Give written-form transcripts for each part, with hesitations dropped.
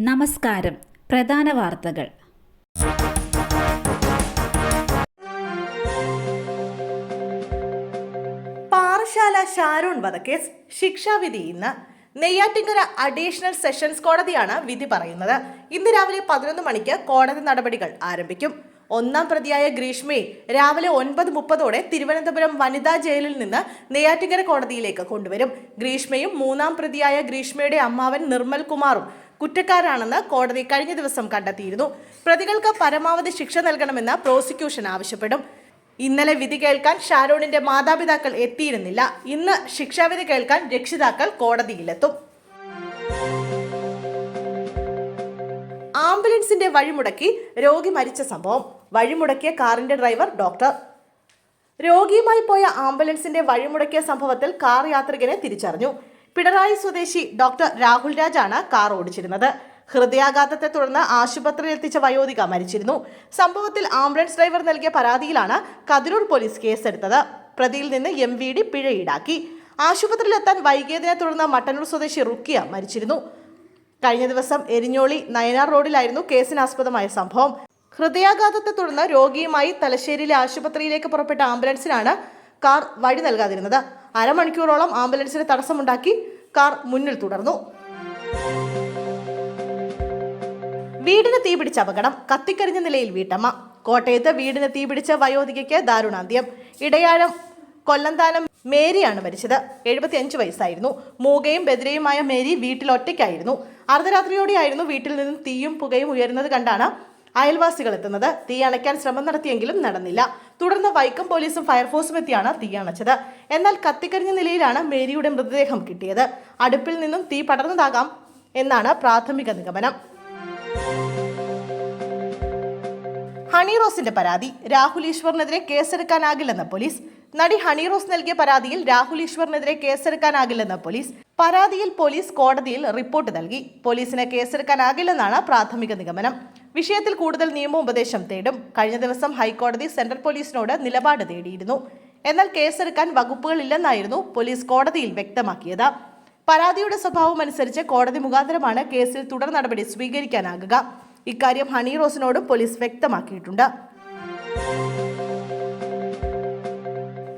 നമസ്കാരം. പ്രധാന വാർത്തകൾ. പാറശാല ഷാരോൺ വധക്കേസ് ശിക്ഷാവിധി ഇന്ന്. നെയ്യാറ്റിൻകര അഡീഷണൽ സെഷൻസ് കോടതിയാണ് വിധി പറയുന്നത്. ഇന്ന് രാവിലെ 11 മണിക്ക് കോടതി നടപടികൾ ആരംഭിക്കും. ഒന്നാം പ്രതിയായ ഗ്രീഷ്മയെ രാവിലെ 9:30 തിരുവനന്തപുരം വനിതാ ജയിലിൽ നിന്ന് നെയ്യാറ്റിൻകര കോടതിയിലേക്ക് കൊണ്ടുവരും. ഗ്രീഷ്മയും മൂന്നാം പ്രതിയായ ഗ്രീഷ്മയുടെ അമ്മാവൻ നിർമ്മൽ കുമാറും കുറ്റക്കാരാണെന്ന് കോടതി കഴിഞ്ഞ ദിവസം കണ്ടെത്തിയിരുന്നു. പ്രതികൾക്ക് പരമാവധി ശിക്ഷ നൽകണമെന്ന് പ്രോസിക്യൂഷൻ ആവശ്യപ്പെടും. ഇന്നലെ വിധി കേൾക്കാൻ ഷാരോണിന്റെ മാതാപിതാക്കൾ എത്തിയിരുന്നില്ല. ഇന്ന് ശിക്ഷാവിധി കേൾക്കാൻ രക്ഷിതാക്കൾ കോടതിയിലെത്തും. ആംബുലൻസിന്റെ വഴിമുടക്കി രോഗി മരിച്ച സംഭവം. വഴിമുടക്കിയ കാറിന്റെ ഡ്രൈവർ ഡോക്ടർ. രോഗിയുമായി പോയ ആംബുലൻസിന്റെ വഴിമുടക്കിയ സംഭവത്തിൽ കാർ യാത്രികനെ തിരിച്ചറിഞ്ഞു. പിണറായി സ്വദേശി ഡോക്ടർ രാഹുൽ രാജാണ് കാർ ഓടിച്ചിരുന്നത്. ഹൃദയാഘാതത്തെ തുടർന്ന് ആശുപത്രിയിൽ എത്തിച്ച വയോധിക മരിച്ചിരുന്നു. സംഭവത്തിൽ ആംബുലൻസ് ഡ്രൈവർ നൽകിയ പരാതിയിലാണ് കതിരൂർ പോലീസ് കേസെടുത്തത്. പ്രതിയിൽ നിന്ന് MVD പിഴ ഈടാക്കി. ആശുപത്രിയിലെത്താൻ വൈകിയതിനെ തുടർന്ന് മട്ടന്നൂർ സ്വദേശി റുക്കിയ മരിച്ചിരുന്നു. കഴിഞ്ഞ ദിവസം എരിഞ്ഞോളി നയനാർ റോഡിലായിരുന്നു കേസിനാസ്പദമായ സംഭവം. ഹൃദയാഘാതത്തെ തുടർന്ന് രോഗിയുമായി തലശ്ശേരിയിലെ ആശുപത്രിയിലേക്ക് പുറപ്പെട്ട ആംബുലൻസിനാണ് കാർ വഴി നൽകാതിരുന്നത്. അരമണിക്കൂറോളം ആംബുലൻസിന് തടസ്സമുണ്ടാക്കി കാർ മുന്നിൽ തുടർന്നു. വീടിന് തീപിടിച്ച അപകടം. കത്തിക്കരിഞ്ഞ നിലയിൽ വീട്ടമ്മ. കോട്ടയത്ത് വീടിന് തീപിടിച്ച വയോധികയ്ക്ക് ദാരുണാന്ത്യം. ഇടയാഴം കൊല്ലന്താനം മേരിയാണ് മരിച്ചത്. 75 വയസ്സായിരുന്നു. മൂകയും ബദിരയുമായ മേരി വീട്ടിൽ ഒറ്റയ്ക്കായിരുന്നു. അർദ്ധരാത്രിയോടെയായിരുന്നു വീട്ടിൽ നിന്നും തീയും പുകയും ഉയരുന്നത് കണ്ടാണ് അയൽവാസികൾ എത്തുന്നത്. തീ അണയ്ക്കാൻ ശ്രമം നടത്തിയെങ്കിലും നടന്നില്ല. തുടർന്ന് വൈക്കം പോലീസും ഫയർഫോഴ്സും എത്തിയാണ് തീ അണച്ചത്. എന്നാൽ കത്തിക്കരിഞ്ഞ നിലയിലാണ് മേരിയുടെ മൃതദേഹം കിട്ടിയത്. അടുപ്പിൽ നിന്നും തീ പടർന്നതാകാം എന്നാണ് പ്രാഥമിക നിഗമനം. ഹണി റോസിന്റെ പരാതി. രാഹുൽ ഈശ്വറിനെതിരെ കേസെടുക്കാനാകില്ലെന്ന് പോലീസ്. നടി ഹണി റോസ് നൽകിയ പരാതിയിൽ രാഹുൽ ഈശ്വറിനെതിരെ കേസെടുക്കാനാകില്ലെന്ന് പോലീസ്. പരാതിയിൽ പോലീസ് കോടതിയിൽ റിപ്പോർട്ട് നൽകി. പോലീസിന് കേസെടുക്കാനാകില്ലെന്നാണ് പ്രാഥമിക നിഗമനം. വിഷയത്തിൽ കൂടുതൽ നിയമോപദേശം തേടും. കഴിഞ്ഞ ദിവസം ഹൈക്കോടതി സെൻട്രൽ പോലീസിനോട് നിലപാട് തേടിയിരുന്നു. എന്നാൽ കേസെടുക്കാൻ വകുപ്പുകളില്ലെന്നായിരുന്നു പോലീസ് കോടതിയിൽ വ്യക്തമാക്കിയത്. പരാതിയുടെ സ്വഭാവം അനുസരിച്ച് കോടതി മുഖാന്തരമാണ് കേസിൽ തുടർ നടപടി സ്വീകരിക്കാനാകുക. ഇക്കാര്യം ഹണി റോസിനോടും പോലീസ് വ്യക്തമാക്കിയിട്ടുണ്ട്.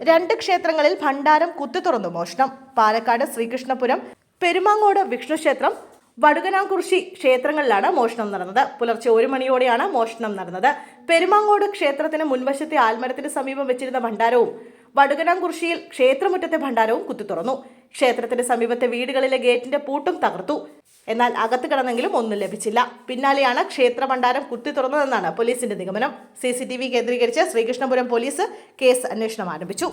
2 ക്ഷേത്രങ്ങളിൽ ഭണ്ഡാരം കുത്തിത്തുറന്നു മോഷണം. പാലക്കാട് ശ്രീകൃഷ്ണപുരം, പെരുമാങ്ങോട് വിഷ്ണു ക്ഷേത്രം, വടുകനാംകുറിശി ക്ഷേത്രങ്ങളിലാണ് മോഷണം നടന്നത്. പുലർച്ചെ 1 മണിയോടെയാണ് മോഷണം നടന്നത്. പെരുമാങ്ങോട് ക്ഷേത്രത്തിന് മുൻവശത്തെ ആൽമരത്തിന് സമീപം വെച്ചിരുന്ന ഭണ്ഡാരവും വടുകനാംകുറിശിയിൽ ക്ഷേത്രമുറ്റത്തെ ഭണ്ഡാരവും കുത്തിത്തുറന്നു. ക്ഷേത്രത്തിന് സമീപത്തെ വീടുകളിലെ ഗേറ്റിന്റെ പൂട്ടും തകർത്തു. എന്നാൽ അകത്ത് കിടന്നെങ്കിലും ഒന്നും ലഭിച്ചില്ല. പിന്നാലെയാണ് ക്ഷേത്ര ഭണ്ഡാരം കുത്തിത്തുറന്നതെന്നാണ് പോലീസിന്റെ നിഗമനം. CCTV കേന്ദ്രീകരിച്ച് ശ്രീകൃഷ്ണപുരം പോലീസ് കേസ് അന്വേഷണം ആരംഭിച്ചു.